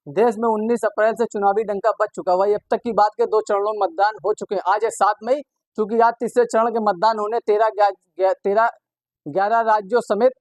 देश में 19 अप्रैल से चुनावी डंका बज चुका। वही अब तक की बात के 2 चरणों में मतदान हो चुके हैं। आज है 7 मई, चूंकि आज तीसरे चरण के मतदान होने 11 राज्यों समेत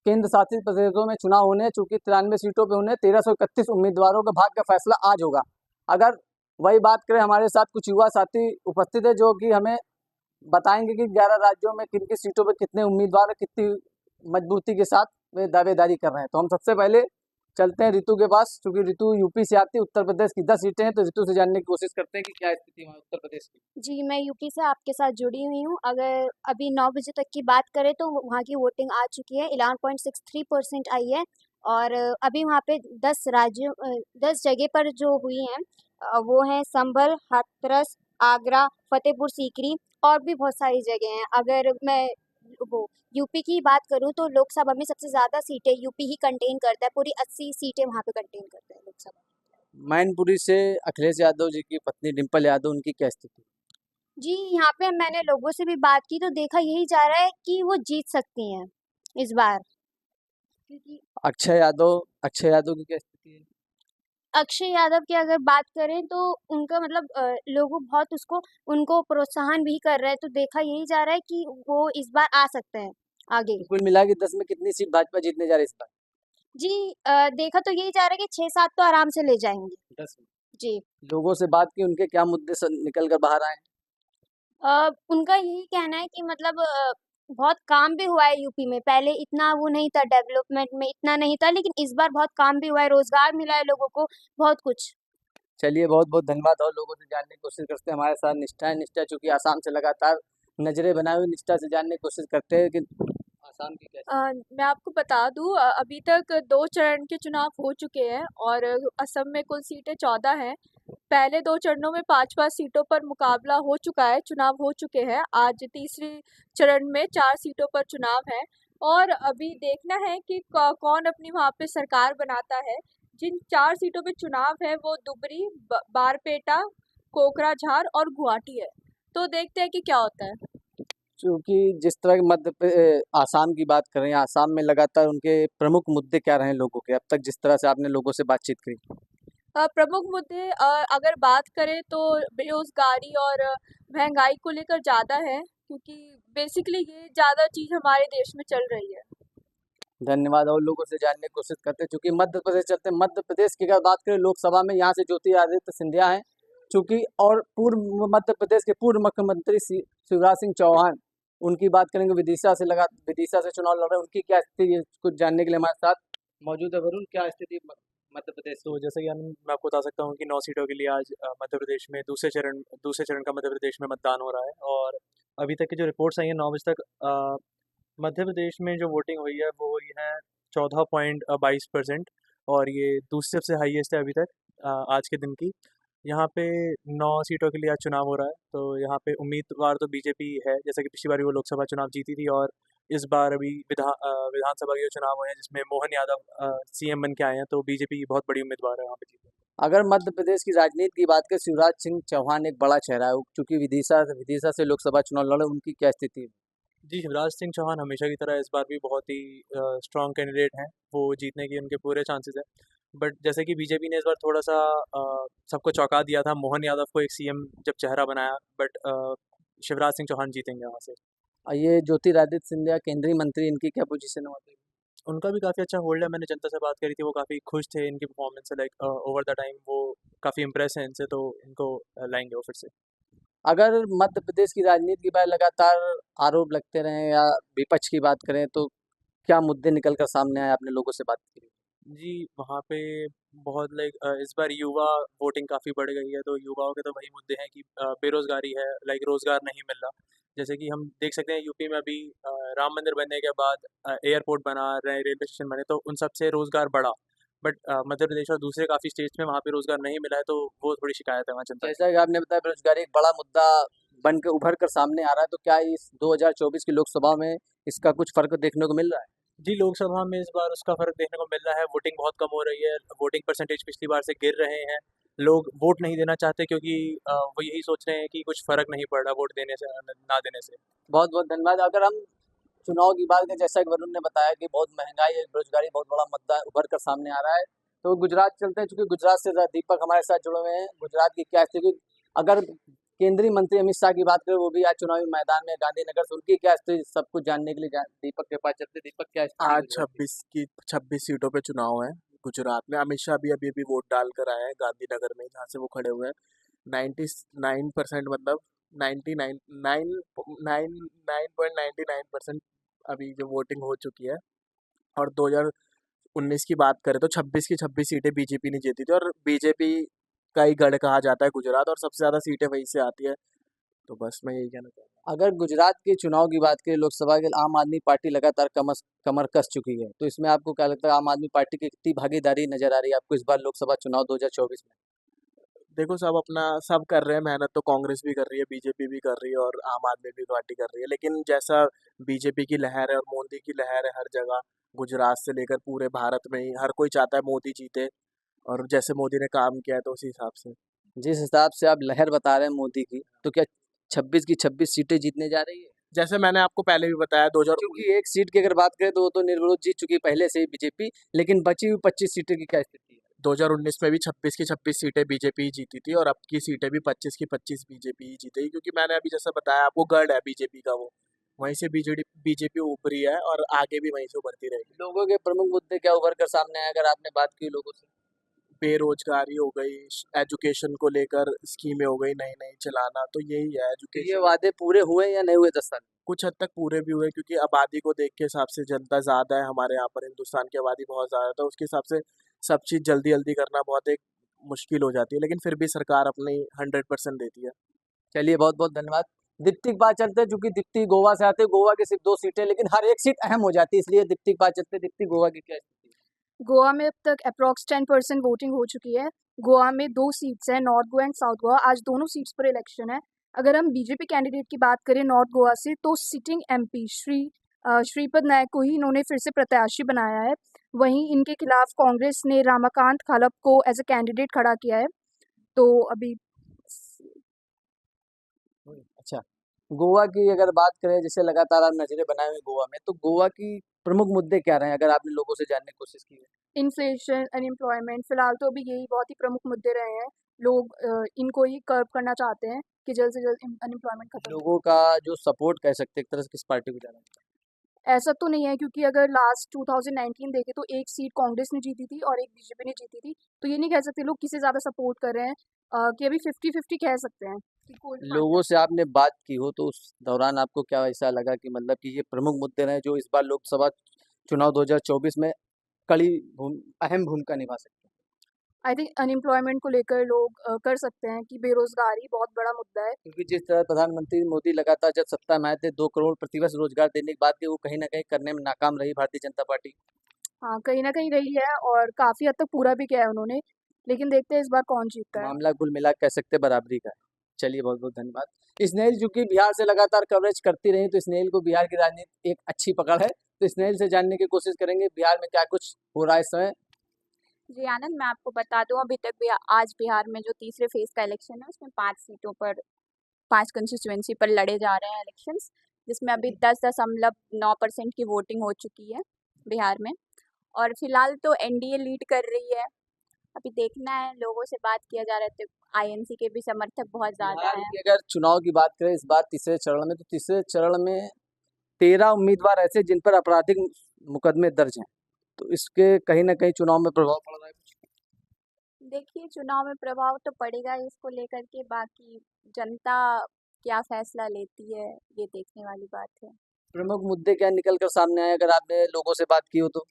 केंद्र शासित प्रदेशों में चुनाव होने, चूंकि 93 सीटों पे होने 1331 उम्मीदवारों का भाग्य का फैसला आज होगा। अगर वही बात करें, हमारे साथ कुछ युवा साथी उपस्थित है जो कि हमें बताएंगे कि 11 राज्यों में किन किन सीटों पे कितने उम्मीदवार कितनी मजबूती के साथ वे दावेदारी कर रहे हैं। तो हम सबसे पहले चलते हैं ऋतु के पास, क्योंकि ऋतु यूपी से आती है। उत्तर प्रदेश की 10 सीटें हैं, तो ऋतु से जानने की कोशिश करते हैं कि क्या स्थिति है उत्तर प्रदेश की। जी, मैं यूपी से आपके साथ जुड़ी हुई हूँ। अगर अभी 9 बजे तक की बात करें तो वहाँ की वोटिंग आ चुकी है, 11.63% आई है। और अभी वहाँ पे 10 जगह पर जो हुई हैं, वो हैं संभल, हाथरस, आगरा, फतेहपुर सीकरी और भी बहुत सारी जगह हैं। अगर मैं वो यूपी की बात करूँ तो लोकसभा में सबसे ज़्यादा सीटें यूपी ही कंटेन करता है, पूरी 80 सीटें वहाँ पे कंटेन करता है लोकसभा। मैनपुरी से अखिलेश यादव जी की पत्नी डिंपल यादव, उनकी क्या स्थिति? जी, यहाँ पे मैंने लोगों से भी बात की तो देखा यही जा रहा है कि वो जीत सकती हैं इस बार, क्योंकि अक्षय यादव की क्या स्थिति है? अक्षय यादव की अगर बात करें तो उनका मतलब लोग बहुत उसको उनको प्रोत्साहन भी कर रहे हैं, तो देखा यही जा रहा है कि वो इस बार आ सकते हैं आगे। तो कुल मिला के 10 में कितनी सीट भाजपा जीतने जा रही है इस बार? जी, देखा तो यही जा रहा है कि 6-7 तो आराम से ले जाएंगे। 10 में। जी। लोगों से बात की, उनके क्या मुद्दे निकल कर बाहर आए? उनका यही कहना है कि मतलब बहुत काम भी हुआ है यूपी में, पहले इतना वो नहीं था, डेवलपमेंट में इतना नहीं था, लेकिन इस बार बहुत काम भी हुआ है, रोजगार मिला है लोगों को, बहुत कुछ। चलिए, बहुत बहुत धन्यवाद। और लोगों से जानने की कोशिश करते हैं। हमारे साथ निष्ठा है। निष्ठा चूंकि आसाम से लगातार नजरें बनाए हुए, निष्ठा से जानने की कोशिश करते हैं कि आसाम की कैसी। मैं आपको बता दूं, अभी तक 2 चरण के चुनाव हो चुके हैं और असम में कुल सीटें 14 हैं। पहले 2 चरणों में 5-5 सीटों पर मुकाबला हो चुका है, चुनाव हो चुके हैं। आज तीसरी चरण में 4 सीटों पर चुनाव है और अभी देखना है कि कौन अपनी वहाँ पे सरकार बनाता है। जिन 4 सीटों पे चुनाव है वो दुबरी, बारपेटा, कोकराझार और गुवाहाटी है। तो देखते हैं कि क्या होता है। चूंकि जिस तरह के आसाम की बात करें, आसाम में लगातार उनके प्रमुख मुद्दे क्या रहे लोगों के, अब तक जिस तरह से आपने लोगों से बातचीत करी? प्रमुख मुद्दे अगर बात करें तो बेरोजगारी और महंगाई को लेकर ज़्यादा है, क्योंकि बेसिकली ये ज़्यादा चीज़ हमारे देश में चल रही है। धन्यवाद। और लोगों से जानने की कोशिश करते हैं, चूंकि मध्य प्रदेश चलते हैं। मध्य प्रदेश की अगर बात करें, लोकसभा में यहाँ से ज्योतिरादित्य सिंधिया हैं, चूंकि और पूर्व मध्य प्रदेश के पूर्व मुख्यमंत्री शिवराज सिंह चौहान, उनकी बात करेंगे। विदिशा से चुनाव लड़ रहे हैं, उनकी क्या स्थिति है, कुछ जानने के लिए हमारे साथ मौजूद है। वरुण, क्या स्थिति मध्य प्रदेश की? तो जैसे कि मैं आपको बता सकता हूँ कि 9 सीटों के लिए आज मध्य प्रदेश में दूसरे चरण का मध्य प्रदेश में मतदान हो रहा है। और अभी तक की जो रिपोर्ट्स आई हैं 9 बजे तक, मध्य प्रदेश में जो वोटिंग हुई है वो हुई है 14.22%। और ये दूसरी सबसे हाईएस्ट है अभी तक आज के दिन की। यहाँ पे 9 सीटों के लिए आज चुनाव हो रहा है। तो यहाँ पे उम्मीदवार तो बीजेपी है, जैसे कि पिछली बार वो लोकसभा चुनाव जीती थी। और इस बार अभी विधानसभा के जो चुनाव हुए हैं जिसमें मोहन यादव सीएम बन के आए हैं, तो बीजेपी बहुत बड़ी उम्मीदवार है यहाँ पे जीतने। अगर मध्य प्रदेश की राजनीति की बात करें, शिवराज सिंह चौहान एक बड़ा चेहरा है, चूंकि विदिशा से लोकसभा चुनाव लड़े, उनकी क्या स्थिति है? जी, शिवराज सिंह चौहान हमेशा की तरह इस बार भी बहुत ही स्ट्रॉन्ग कैंडिडेट हैं, वो जीतने के उनके पूरे चांसेस हैं। बट जैसे कि बीजेपी ने इस बार थोड़ा सा सबको चौंका दिया था, मोहन यादव को एक सीएम जब चेहरा बनाया। बट शिवराज सिंह चौहान जीतेंगे वहाँ से। और ये ज्योतिरादित्य सिंधिया केंद्रीय मंत्री, इनकी क्या पोजीशन है? उनका भी काफ़ी अच्छा होल्ड है। मैंने जनता से बात करी थी, वो काफ़ी खुश थे इनकी परफॉर्मेंस से। लाइक ओवर द टाइम वो काफ़ी इम्प्रेस हैं इनसे, तो इनको लाएंगे वो फिर से। अगर मध्य प्रदेश की राजनीति की बात लगातार आरोप लगते रहे या विपक्ष की बात करें, तो क्या मुद्दे निकल कर सामने आए? आपने लोगों से बात की? जी, वहाँ पे बहुत लाइक इस बार युवा वोटिंग काफ़ी बढ़ गई है, तो युवाओं के तो वही मुद्दे हैं कि बेरोज़गारी है, लाइक रोज़गार नहीं मिल रहा। जैसे कि हम देख सकते हैं यूपी में अभी राम मंदिर बनने के बाद एयरपोर्ट बना रहे, रेलवे स्टेशन बने, तो उन सब से रोज़गार बढ़ा। बट मध्य प्रदेश और दूसरे काफ़ी स्टेट्स में वहाँ पे रोज़गार नहीं मिला है, तो वो थोड़ी शिकायत है वहाँ जनता की। जैसा कि आपने बताया, बेरोजगारी एक बड़ा मुद्दा बन के उभर कर सामने आ रहा है, तो क्या इस 2024 की लोकसभा में इसका कुछ फर्क देखने को मिल रहा है? जी, लोकसभा में इस बार उसका फ़र्क देखने को मिल रहा है। वोटिंग बहुत कम हो रही है, वोटिंग परसेंटेज पिछली बार से गिर रहे हैं। लोग वोट नहीं देना चाहते, क्योंकि वो यही सोच रहे हैं कि कुछ फ़र्क नहीं पड़ रहा वोट देने से ना देने से। बहुत बहुत धन्यवाद। अगर हम चुनाव की बात करें, जैसा कि वरुण ने बताया कि बहुत महंगाई है, बेरोजगारी बहुत बड़ा मुद्दा उभर कर सामने आ रहा है, तो गुजरात चलते हैं, चूंकि गुजरात से दीपक हमारे साथ जुड़े हुए हैं। गुजरात की क्या स्थिति, अगर केंद्रीय मंत्री अमित शाह की बात करें, वो भी आज चुनावी मैदान में गांधीनगर से, उनकी क्या स्थिति, सब कुछ जानने के लिए दीपक के पास चलते। दीपक, क्या स्थिति आज गुजरात की? 26 सीटों पे चुनाव है गुजरात में। अमित शाह भी अभी वोट डाल कर आए हैं गांधीनगर में, जहाँ से वो खड़े हुए हैं। 99% मतलब 99.99% अभी जो वोटिंग हो चुकी है। और 2019 की बात करें तो 26 की 26 सीटें बीजेपी ने जीती थी, और बीजेपी का ही गढ़ कहा जाता है गुजरात, और सबसे ज़्यादा सीटें वहीं से आती है। तो बस मैं यही कहना चाहूँगा। अगर गुजरात के चुनाव की बात करें, लोकसभा के, आम आदमी पार्टी लगातार कमर कस चुकी है, तो इसमें आपको क्या लगता है, आम आदमी पार्टी की कितनी भागीदारी नजर आ रही है आपको इस बार लोकसभा चुनाव 2024 में? देखो, सब कर रहे हैं मेहनत, तो कांग्रेस भी कर रही है, बीजेपी भी कर रही है, और आम आदमी भी पार्टी कर रही है। लेकिन जैसा बीजेपी की लहर है और मोदी की लहर है हर जगह, गुजरात से लेकर पूरे भारत में ही हर कोई चाहता है मोदी जीते, और जैसे मोदी ने काम किया है तो उसी हिसाब से। जिस हिसाब से आप लहर बता रहे हैं मोदी की, तो क्या 26 की 26 सीटें जीतने जा रही है? जैसे मैंने आपको पहले भी बताया, 2000 क्योंकि एक सीट की अगर बात करें तो वो तो निर्विरोध जीत चुकी है पहले से ही बीजेपी, लेकिन बची हुई 25 सीटें की क्या स्थिति है? 2019 में भी 26 की 26 सीटें बीजेपी ही जीती थी, और अब की सीटें भी 25 की 25 बीजेपी ही जीतेगी, क्योंकि मैंने अभी जैसा बताया आपको, गढ़ है बीजेपी का, वो वहीं से बीजेपी उभरी है और आगे भी वहीं से उभरती रहेगी। लोगों के प्रमुख मुद्दे क्या उभर कर सामने आए, अगर आपने बात की लोगों से? बेरोजगारी हो गई, एजुकेशन को लेकर स्कीमें हो गई नई नई चलाना, तो यही है ये एजुकेशन। वादे पूरे हुए या नहीं हुए 10 साल में? कुछ हद तक पूरे भी हुए, क्योंकि आबादी को देख के हिसाब से जनता ज़्यादा है हमारे यहाँ पर, हिंदुस्तान की आबादी बहुत ज़्यादा है, तो उसके हिसाब से सब चीज़ जल्दी जल्दी करना बहुत एक मुश्किल हो जाती है, लेकिन फिर भी सरकार अपनी 100% देती है। चलिए, बहुत बहुत धन्यवाद। दीप्ति के पास चलते हैं, चूंकि दीप्ति गोवा से आते हैं, गोवा की सिर्फ 2 सीटें, लेकिन हर एक सीट अहम हो जाती है, इसलिए दीप्ति के पास चलते हैं। दीप्ति, गोवा की क्या स्थिति है? गोवा में अब तक अप्रॉक्स 10% वोटिंग हो चुकी है। गोवा में 2 सीट्स हैं, north Goa and south Goa. आज दोनों सीट्स पर इलेक्शन है। अगर हम बीजेपी कैंडिडेट की बात करें नॉर्थ गोवा से, तो सिटिंग एमपी श्रीपद नायक को ही इन्होंने फिर से प्रत्याशी बनाया है। वहीं इनके खिलाफ कांग्रेस ने रामाकांत खालप को एज अ कैंडिडेट खड़ा किया है। तो अभी अच्छा, गोवा की अगर बात करें, जैसे लगातार आप नजरें बनाए हुए गोवा में, तो गोवा की प्रमुख मुद्दे क्या रहे हैं, अगर आपने लोगों से जानने की कोशिश की है? इन्फ्लेशन, अनएम्प्लॉयमेंट, फिलहाल तो अभी यही बहुत ही प्रमुख मुद्दे रहे हैं। लोग इनको ही कर्व करना चाहते हैं कि जल्द से जल्द अनएम्प्लॉयमेंट खत्म हो। लोगों का जो सपोर्ट कह सकते हैं एक तरह से, किस पार्टी को जाना है? ऐसा तो नहीं है, क्योंकि अगर लास्ट 2019 देखें तो एक सीट कांग्रेस ने जीती थी और एक बीजेपी ने जीती थी। तो ये नहीं कह सकते लोग किसे ज़्यादा सपोर्ट कर रहे हैं, कि अभी 50-50 कह सकते हैं कि कोई भी लोगों से आपने बात की हो तो उस दौरान आपको क्या ऐसा लगा कि मतलब कि ये प्रमुख मुद्दे रहे जो इस बार लोकसभा चुनाव 2024 में अहम भूमिका निभा सकते हैं? आई थिंक अनएम्प्लॉयमेंट को लेकर लोग कर सकते हैं कि बेरोजगारी बहुत बड़ा मुद्दा है। क्योंकि जिस तरह प्रधानमंत्री मोदी लगातार जब सत्ता में आए थे, 2 करोड़ प्रतिवर्ष रोजगार देने की बात की, वो कहीं ना कहीं करने में नाकाम रही भारतीय जनता पार्टी। हाँ, कहीं ना कहीं रही है और काफ़ी हद तक पूरा भी किया है उन्होंने। लेकिन देखते हैं इस बार कौन जीतता है। मामला कुल मिला कह सकते हैं बराबरी का है। चलिए, बहुत बहुत धन्यवाद। स्नेहिल चूंकि बिहार से लगातार कवरेज करती रही, तो स्नेहिल को बिहार की राजनीति एक अच्छी पकड़ है, तो स्नेहिल से जानने की कोशिश करेंगे बिहार में क्या कुछ हो रहा है इस समय। जी आनंद, मैं आपको बता दूं, अभी तक आज बिहार में जो तीसरे फेज का इलेक्शन है उसमें 5 सीटों पर 5 कंस्टिट्यूएंसी पर लड़े जा रहे हैं इलेक्शंस, जिसमें अभी 10.9% की वोटिंग हो चुकी है बिहार में। और फिलहाल तो एनडीए लीड कर रही है। अभी देखना है, लोगों से बात किया जा रहा है तो आईएनसी के भी समर्थक बहुत ज़्यादा बिहार हैं। की अगर चुनाव की बात करें इस बार तीसरे चरण में, तो तीसरे चरण में 13 उम्मीदवार ऐसे जिन पर आपराधिक मुकदमे दर्ज हैं, तो इसके कहीं ना कहीं चुनाव में प्रभाव पड़ रहा है कुछ? देखिए, चुनाव में प्रभाव तो पड़ेगा ही इसको लेकर के, बाकी जनता क्या फैसला लेती है ये देखने वाली बात है। प्रमुख मुद्दे क्या निकल कर सामने आए, अगर आपने लोगों से बात की हो तो?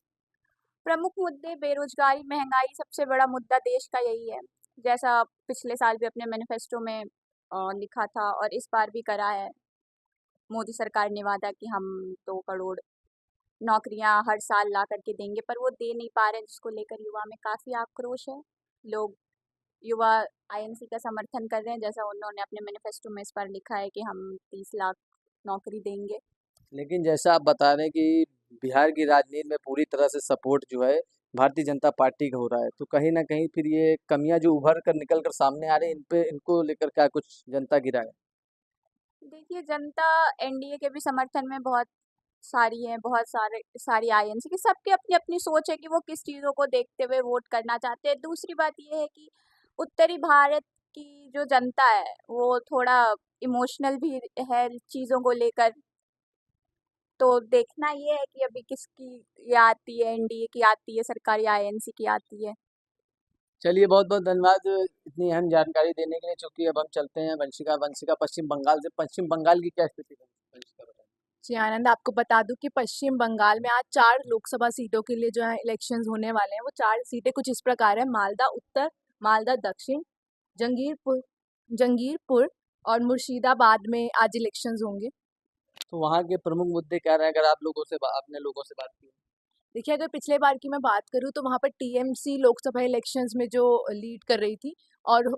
प्रमुख मुद्दे बेरोजगारी, महंगाई, सबसे बड़ा मुद्दा देश का यही है। जैसा पिछले साल भी अपने मैनिफेस्टो में लिखा था और इस बार भी करा है। मोदी सरकार ने वादा कि हम 2 करोड़ नौकरियां हर साल ला करके देंगे, पर वो दे नहीं पा रहे, जिसको लेकर युवा में काफ़ी आक्रोश है। लोग युवा आईएनसी का समर्थन कर रहे हैं, जैसा उन्होंने अपने मैनिफेस्टो में इस बार लिखा है कि हम 30 लाख नौकरी देंगे। लेकिन जैसा आप बता रहे हैं कि बिहार की राजनीति में पूरी तरह से सपोर्ट जो है भारतीय जनता पार्टी का हो रहा है, तो कहीं ना कहीं फिर ये कमियां जो उभर कर निकल कर सामने आ रही हैं, इनको लेकर क्या कुछ जनता की राय है? देखिए, जनता एनडीए के भी समर्थन में बहुत सारी हैं, बहुत सारी आईएनसी की, सबकी अपनी-अपनी सोच है कि वो किस चीज़ों को देखते हुए वोट करना चाहते हैं। दूसरी बात ये है कि उत्तरी भारत की जो जनता है, वो थोड़ा इमोशनल भी है चीज़ों को लेकर। तो देखना ये है कि अभी किसकी ये आती है, एनडीए की आती है सरकार या आईएनसी की आती है। चलिए बहुत बहुत धन्यवाद इतनी अहम जानकारी देने के लिए। चूँकि अब हम चलते हैं वंशिका पश्चिम बंगाल से। पश्चिम बंगाल की क्या स्थिति है वंशिका, बताइए। जी आनंद, आपको बता दूं कि पश्चिम बंगाल में आज 4 लोकसभा सीटों के लिए जो है इलेक्शंस होने वाले हैं। वो 4 सीटें कुछ इस प्रकार है: मालदा उत्तर, मालदा दक्षिण, जंगीरपुर जंगीरपुर और मुर्शिदाबाद में आज इलेक्शंस होंगे। तो वहाँ के प्रमुख मुद्दे क्या रहे, अगर आपने लोगों से बात की? देखिए, अगर पिछले बार की मैं बात करूँ तो वहाँ पर टीएमसी लोकसभा इलेक्शंस में जो लीड कर रही थी, और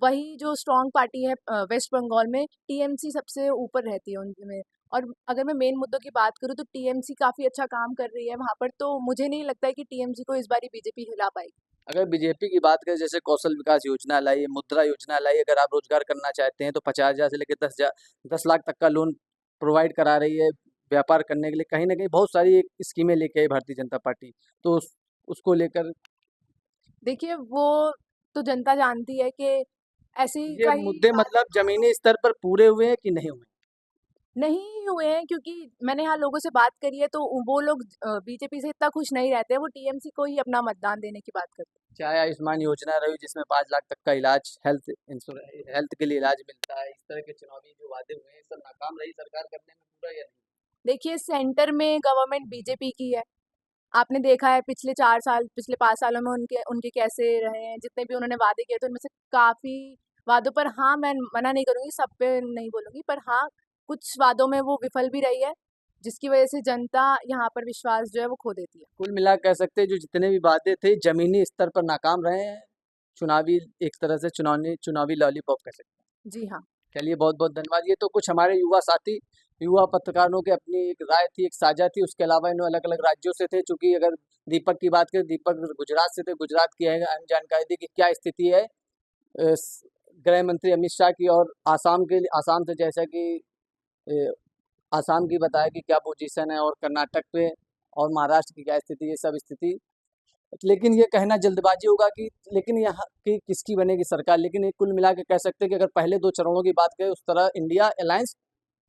वही जो स्ट्रॉन्ग पार्टी है वेस्ट बंगाल में, टीएमसी सबसे ऊपर रहती है उनमें। और अगर मैं मेन मुद्दों की बात करूँ तो टीएमसी काफ़ी अच्छा काम कर रही है वहाँ पर, तो मुझे नहीं लगता है कि टीएमसी को इस बारी बीजेपी हिला पाएगी। अगर बीजेपी की बात करें, जैसे कौशल विकास योजना लाई, मुद्रा योजना लाई, अगर आप रोजगार करना चाहते हैं तो 50,000 से लेकर 10 लाख तक का लोन प्रोवाइड करा रही है व्यापार करने के लिए। कहीं ना कहीं बहुत सारी एक स्कीमें लेके आई भारतीय जनता पार्टी। तो उसको लेकर देखिए, वो तो जनता जानती है कि ऐसी ये कई मुद्दे मतलब जमीनी स्तर पर पूरे हुए हैं कि नहीं हुए? नहीं हुए हैं, क्योंकि मैंने यहाँ लोगों से बात करी है तो वो लोग बीजेपी से इतना खुश नहीं रहते, वो टीएमसी को ही अपना मतदान देने की बात करते हैं। चाहे आयुष्मान योजना रही जिसमें 5 लाख तक का इलाज, हेल्थ के लिए इलाज मिलता है, इस तरह के चुनावी जो वादे हुए हैं सब नाकाम रही सरकार करने में पूरा या नहीं? देखिए, सेंटर में गवर्नमेंट बीजेपी की है। आपने देखा है पिछले 5 सालों में उनके उनके कैसे रहे हैं। जितने भी उन्होंने वादे किए थे उनमें से काफ़ी वादों पर हाँ, मैं मना नहीं करूँगी, सब पे नहीं बोलूँगी, पर हाँ, कुछ वादों में वो विफल भी रही है, जिसकी वजह से जनता यहाँ पर विश्वास जो है वो खो देती है। कुल मिला कह सकते हैं जो जितने भी वादे थे जमीनी स्तर पर नाकाम रहे हैं। चुनावी एक तरह से चुनावी लॉलीपॉप कह सकते हैं। जी हाँ। चलिए बहुत बहुत धन्यवाद। ये तो कुछ हमारे युवा साथी, युवा पत्रकारों की अपनी एक राय थी, एक साझा थी। उसके अलावा इन्होंने अलग अलग राज्यों से थे। चूंकि अगर दीपक की बात करें, दीपक गुजरात से थे, गुजरात की अहम जानकारी दी कि क्या स्थिति है गृह मंत्री अमित शाह की। और आसाम से जैसा कि अ, आसाम की बताया कि क्या पोजीशन है, और कर्नाटक पे और महाराष्ट्र की क्या स्थिति, ये सब स्थिति। लेकिन ये कहना जल्दबाजी होगा कि लेकिन यहाँ की किसकी बनेगी सरकार। लेकिन एक कुल मिला के कह सकते हैं कि अगर पहले 2 चरणों की बात करें उस तरह इंडिया अलायंस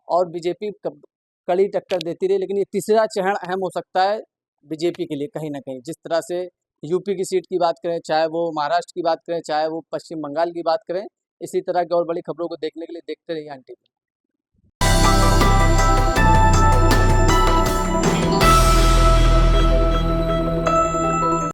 और बीजेपी कड़ी टक्कर देती रही। लेकिन ये तीसरा चरण अहम हो सकता है बीजेपी के लिए कहीं ना कहीं। जिस तरह से यूपी की सीट की बात करें, चाहे वो महाराष्ट्र की बात करें, चाहे वो पश्चिम बंगाल की बात करें, इसी तरह की और बड़ी खबरों को देखने के लिए देखते रहिए आंटी।